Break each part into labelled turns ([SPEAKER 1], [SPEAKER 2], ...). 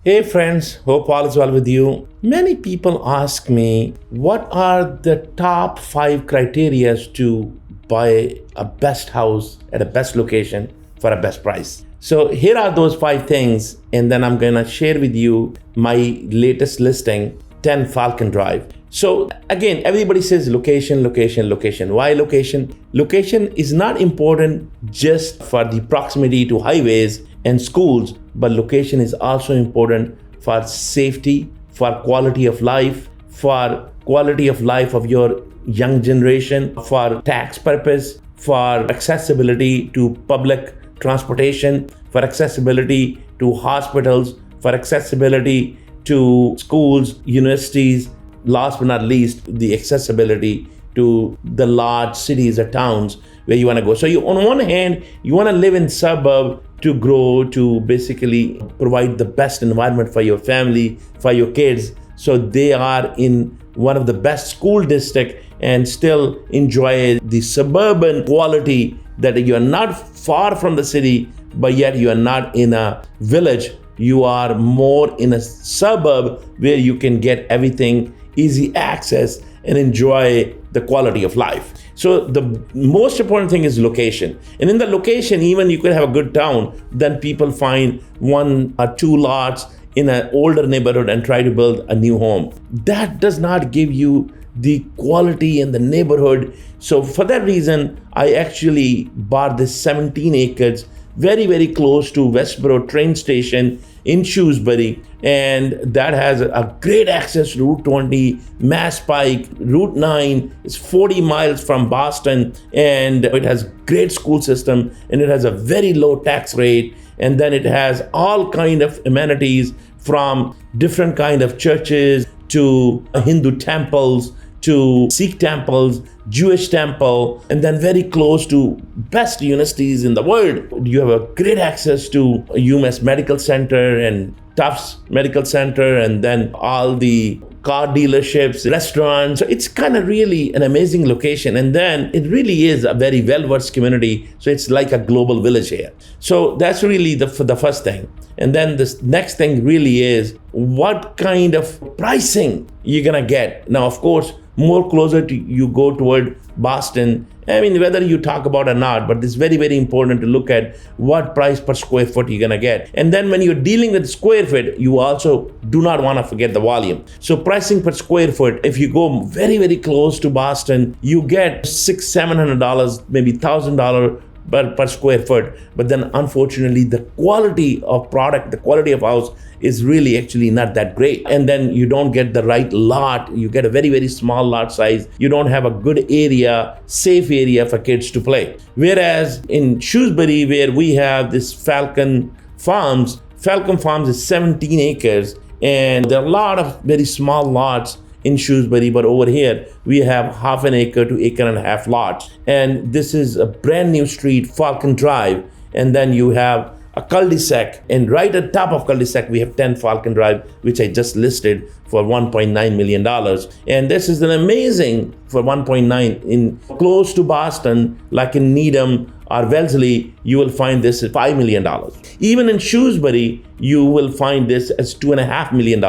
[SPEAKER 1] Hey friends, hope all is well with you. Many people ask me what are the top 5 criteria to buy a best house at a best location for a best price. So here are those 5 things, and then I'm gonna share with you my latest listing, 10 Falcon Drive. So again, everybody says location, location, location. Why location? Location is not important just for the proximity to highways and schools, but location is also important for safety, for quality of life, for quality of life of your young generation, for tax purpose, for accessibility to public transportation, for accessibility to hospitals, for accessibility to schools, universities, last but not least, the accessibility to the large cities or towns where you want to go. So you, on one hand, you want to live in suburb to grow, to basically provide the best environment for your family, for your kids, so they are in one of the best school district and still enjoy the suburban quality, that you are not far from the city, but yet you are not in a village. You are more in a suburb where you can get everything, easy access, and enjoy the quality of life. So the most important thing is location. And in the location, even you could have a good town, then people find 1 or 2 lots in an older neighborhood and try to build a new home. That does not give you the quality in the neighborhood. So for that reason, I actually bought this 17 acres very, very close to Westboro train station in Shrewsbury, and that has a great access to Route 20, Mass Pike, Route 9. It's 40 miles from Boston, and it has great school system, and it has a very low tax rate, and then it has all kind of amenities from different kind of churches to Hindu temples, to Sikh temples, Jewish temple, and then very close to best universities in the world. You have a great access to UMass Medical Center and Tufts Medical Center, and then all the car dealerships, restaurants. So it's kind of really an amazing location. And then it really is a very well-versed community. So it's like a global village here. So that's really the first thing. And then this next thing really is what kind of pricing you're gonna get. Now, of course, more closer to you go toward Boston, I mean, whether you talk about or not, but it's very, very important to look at what price per square foot you're gonna get. And then when you're dealing with square foot, you also do not wanna forget the volume. So pricing per square foot, if you go very, very close to Boston, you get $600-$700, maybe $1,000 per square foot. But then unfortunately, the quality of product, the quality of house is really actually not that great. And then you don't get the right lot. You get a very, very small lot size. You don't have a good area, safe area for kids to play. Whereas in Shrewsbury, where we have this Falcon Farms is 17 acres, and there are a lot of very small lots in Shrewsbury, but over here we have 1/2 acre to 1.5 acre lots. And this is a brand new street, Falcon Drive, and then you have a cul-de-sac, and right at top of cul-de-sac we have 10 Falcon Drive, which I just listed for $1.9 million. And this is an amazing for 1.9 in close to Boston, like in Needham or Wellesley, you will find this at $5 million. Even in Shrewsbury, you will find this as $2.5 million.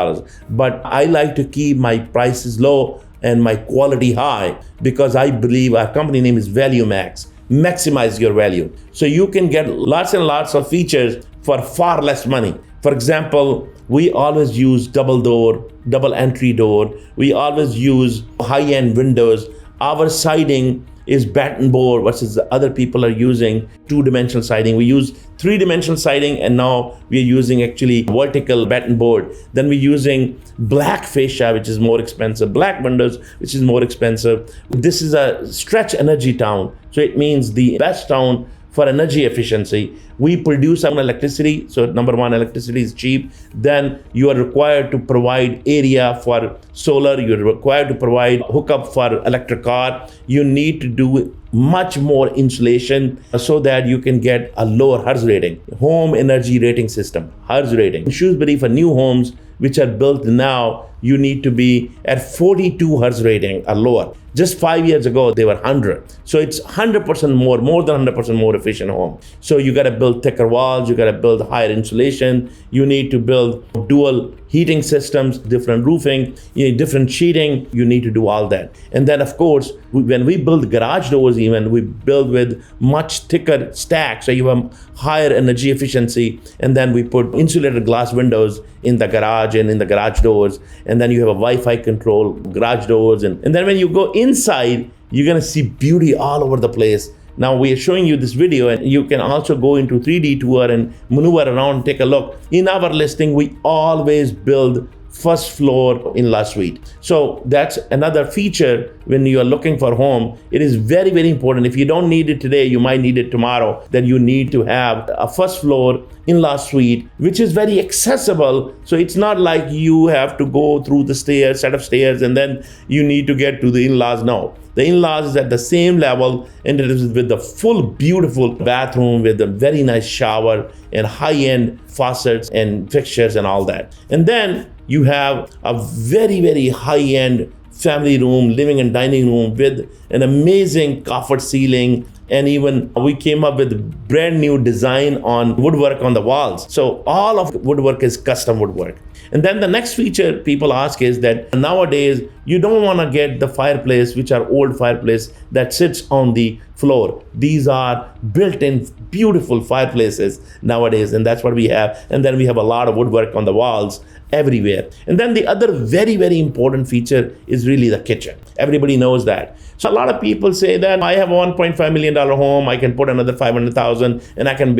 [SPEAKER 1] But I like to keep my prices low and my quality high, because I believe our company name is Richvmax. Maximize your value. So you can get lots and lots of features for far less money. For example, we always use double door, double entry door. We always use high-end windows. Our siding is batten board versus the other people are using 2-dimensional siding. We use 3-dimensional siding, and now we are using actually vertical batten board. Then we're using black fascia, which is more expensive, black windows, which is more expensive. This is a stretch energy town. So it means the best town for energy efficiency. We produce our own electricity. So number one, electricity is cheap. Then you are required to provide area for solar. You're required to provide hookup for electric car. You need to do much more insulation so that you can get a lower HERS rating, home energy rating system, HERS rating. In Shrewsbury, for new homes, which are built now, you need to be at 42 hertz rating or lower. Just 5 years ago, they were 100. So it's 100% more than 100% more efficient home. So you got to build thicker walls, you got to build higher insulation, you need to build dual heating systems, different roofing, different sheeting, you need to do all that. And then of course, when we build garage doors even, we build with much thicker stacks, so you have higher energy efficiency, and then we put insulated glass windows in the garage and in the garage doors, and then you have a Wi-Fi control garage doors, and then when you go inside, you're gonna see beauty all over the place. Now we are showing you this video, and you can also go into 3D tour and maneuver around, take a look. In our listing, we always build first floor in-law suite. So that's another feature when you are looking for a home. It is very, very important. If you don't need it today, you might need it tomorrow. Then you need to have a first floor in-law suite, which is very accessible. So it's not like you have to go through the stairs, set of stairs, and then you need to get to the in-laws. No. The in-laws is at the same level, and it is with the full beautiful bathroom with a very nice shower and high-end faucets and fixtures and all that. And then you have a very, very high-end family room, living and dining room with an amazing coffered ceiling. And even we came up with brand new design on woodwork on the walls. So all of woodwork is custom woodwork. And then the next feature people ask is that nowadays you don't want to get the fireplace, which are old fireplace that sits on the floor. These are built-in beautiful fireplaces nowadays, and that's what we have. And then we have a lot of woodwork on the walls everywhere. And then the other very, very important feature is really the kitchen. Everybody knows that. So a lot of people say that I have a $1.5 million home, I can put another 500,000 and I can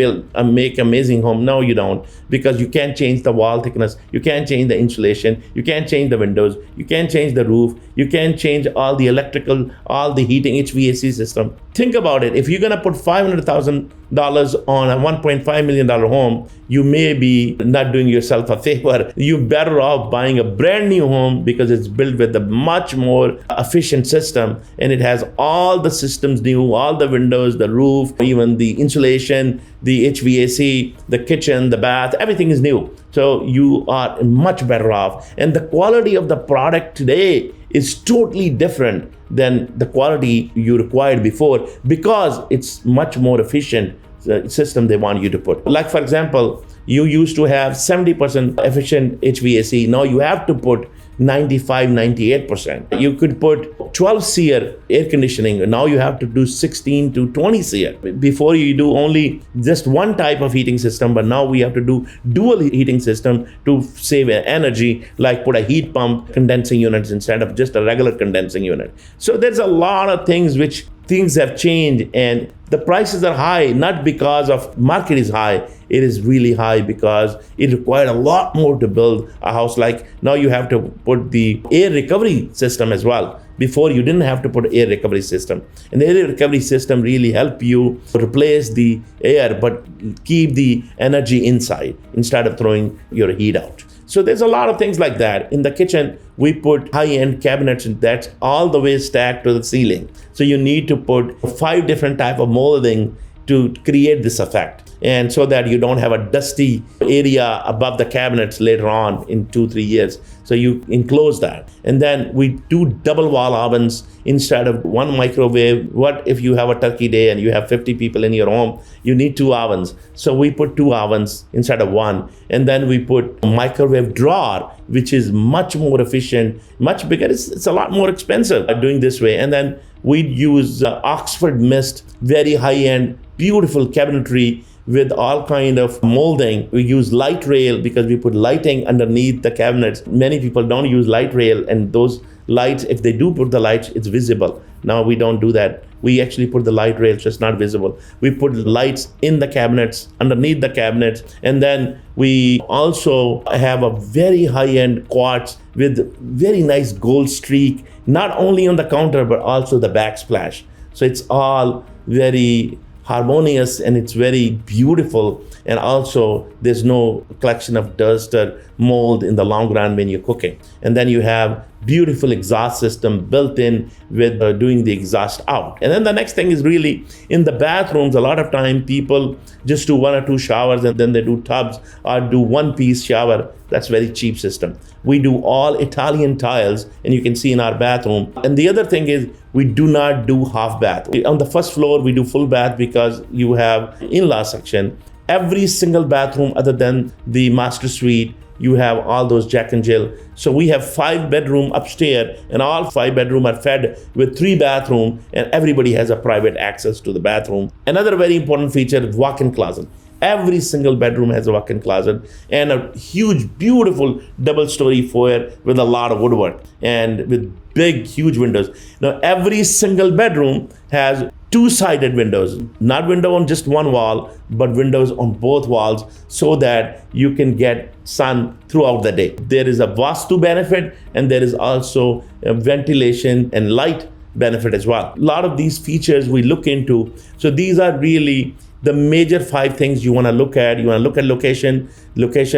[SPEAKER 1] make amazing home. No, you don't, because you can't change the wall thickness, you can't change the insulation, you can't change the windows, you can't change the roof, you can't change all the electrical, all the heating, HVAC system. Think about it. If you're gonna put $500,000 on a $1.5 million home, you may be not doing yourself a favor. You're better off buying a brand new home because it's built with a much more efficient system, and it has all the systems new, all the windows, the roof, even the insulation, the HVAC, the kitchen, the bath, everything is new. So you are much better off. And the quality of the product today is totally different than the quality you required before, because it's much more efficient system they want you to put. Like for example, you used to have 70% efficient HVAC. Now you have to put 95, 98%. You could put 12 SEER air conditioning. Now you have to do 16 to 20 SEER. Before you do only just one type of heating system, but now we have to do dual heating system to save energy, like put a heat pump condensing units instead of just a regular condensing unit. So there's a lot of things which things have changed, and the prices are high, not because of market is high. It is really high because it required a lot more to build a house. Like now you have to put the air recovery system as well. Before you didn't have to put air recovery system. And the air recovery system really help you replace the air, but keep the energy inside instead of throwing your heat out. So there's a lot of things like that. In the kitchen, we put high-end cabinets that's all the way stacked to the ceiling. So you need to put 5 different type of molding to create this effect. And so that you don't have a dusty area above the cabinets later on in 2-3 years. So you enclose that. And then we do double wall ovens instead of one microwave. What if you have a turkey day and you have 50 people in your home? You need 2 ovens. So we put 2 ovens instead of one. And then we put a microwave drawer, which is much more efficient, much bigger. It's a lot more expensive doing this way. And then we use Oxford mist, very high-end, beautiful cabinetry with all kind of molding. We use light rail because we put lighting underneath the cabinets. Many people don't use light rail, and those lights, if they do put the lights, it's visible. Now we don't do that. We actually put the light rail so it's not visible. We put lights in the cabinets, underneath the cabinets, and then we also have a very high-end quartz with very nice gold streak, not only on the counter but also the backsplash. So it's all very harmonious and it's very beautiful, and also there's no collection of dust or mold in the long run when you're cooking. And then you have beautiful exhaust system built in with doing the exhaust out. And then the next thing is really in the bathrooms. A lot of time people just do 1 or 2 showers and then they do tubs or do one-piece shower. That's very cheap system. We do all Italian tiles, and you can see in our bathroom. And the other thing is we do not do half bath. On the first floor, we do full bath because you have in-law section. Every single bathroom other than the master suite, you have all those Jack and Jill. So we have 5 bedroom upstairs, and all 5 bedroom are fed with 3 bathroom, and everybody has a private access to the bathroom. Another very important feature is walk-in closet. Every single bedroom has a walk-in closet and a huge, beautiful double-story foyer with a lot of woodwork and with big, huge windows. Now, every single bedroom has 2-sided windows, not window on just one wall, but windows on both walls so that you can get sun throughout the day. There is a vastu benefit, and there is also a ventilation and light benefit as well. A lot of these features we look into. So these are really the major 5 things you want to look at. You want to look at location,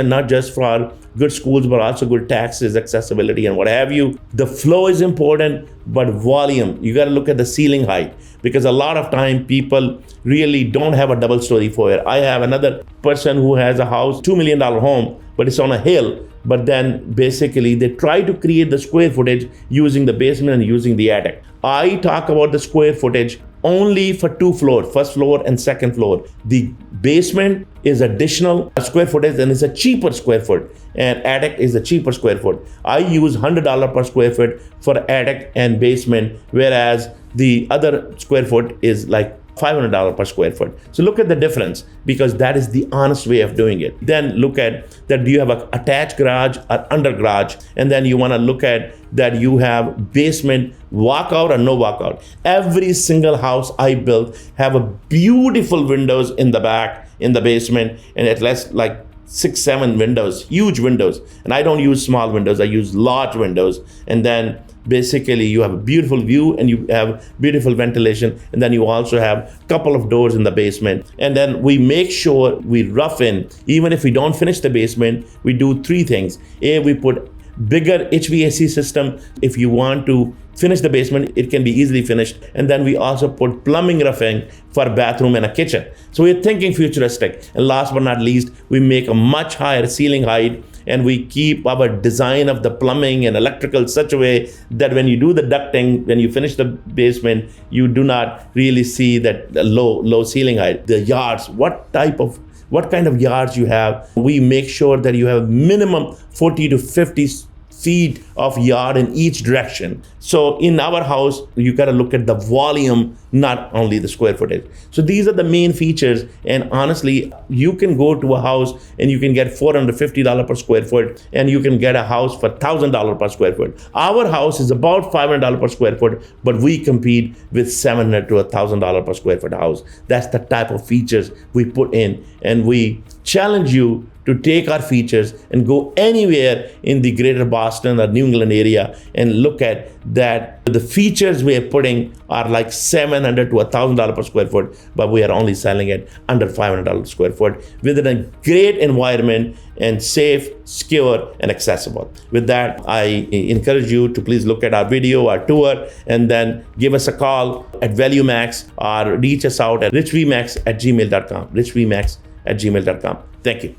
[SPEAKER 1] not just for good schools, but also good taxes, accessibility, and what have you. The flow is important, but volume. You got to look at the ceiling height, because a lot of time people really don't have a double-story foyer. I have another person who has a house, $2 million home, but it's on a hill. But then basically they try to create the square footage using the basement and using the attic. I talk about the square footage only for 2 floors, first floor and second floor. The basement is additional square footage and it's a cheaper square foot, and attic is a cheaper square foot. I use $100 per square foot for attic and basement, whereas the other square foot is like $500 per square foot. So look at the difference, because that is the honest way of doing it. Then look at that, do you have an attached garage or under garage? And then you want to look at that you have basement walkout or no walkout. Every single house I built have a beautiful windows in the back, in the basement, and at least like 6-7 windows, huge windows. And I don't use small windows, I use large windows. And then basically you have a beautiful view and you have beautiful ventilation, and then you also have a couple of doors in the basement. And then we make sure we rough in. Even if we don't finish the basement, we do 3 things. A, we put bigger HVAC system. If you want to finish the basement, it can be easily finished. And then we also put plumbing roughing for bathroom and a kitchen. So we're thinking futuristic. And last but not least, we make a much higher ceiling height, and we keep our design of the plumbing and electrical such a way that when you do the ducting, when you finish the basement, you do not really see that low ceiling height. The yards, what kind of yards you have, we make sure that you have minimum 40 to 50 feet of yard in each direction. So in our house, you got to look at the volume, not only the square footage. So these are the main features. And honestly, you can go to a house and you can get $450 per square foot, and you can get a house for $1,000 per square foot. Our house is about $500 per square foot, but we compete with $700 to $1,000 per square foot house. That's the type of features we put in, and we challenge you to take our features and go anywhere in the greater Boston or New England area and look at that. The features we are putting are like $700 to $1,000 per square foot, but we are only selling it under $500 per square foot within a great environment and safe, secure, and accessible. With that, I encourage you to please look at our video, our tour, and then give us a call at ValueMax or reach us out at richvmax@gmail.com. richvmax@gmail.com. Thank you.